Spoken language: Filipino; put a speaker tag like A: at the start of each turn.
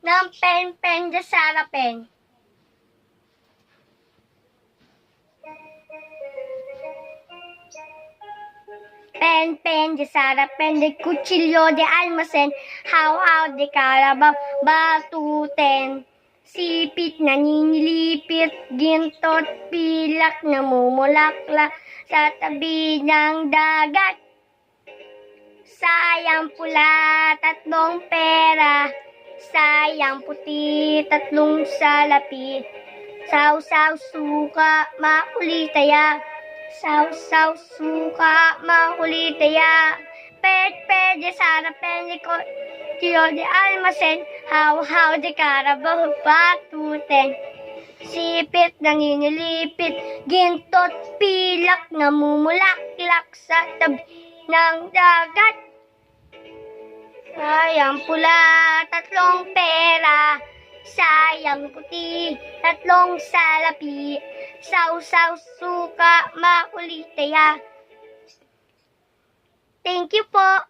A: ng pen de Sarapen. Pen de Sarapen, de kutsilyo de almacen, haw de karabaw, batuten. Sipit na ninilipit, gintot, pilak, namumulaklak sa tabi ng dagat. Sayang pula, tatlong pera, sayang puti, tatlong salapi. Saw-saw suka, makulitaya. Saw-saw suka, makulitaya. Pet de Sarapen, de kutsilyo de almacen, haw de karabaw, batuten. Sipit, nanginilipit, gintot, pilak, namumulaklak sa tabi ng dagat. Sayang pula, tatlong pera, sayang puti, tatlong salapi. Saw-saw suka, makulitaya. Thank you po.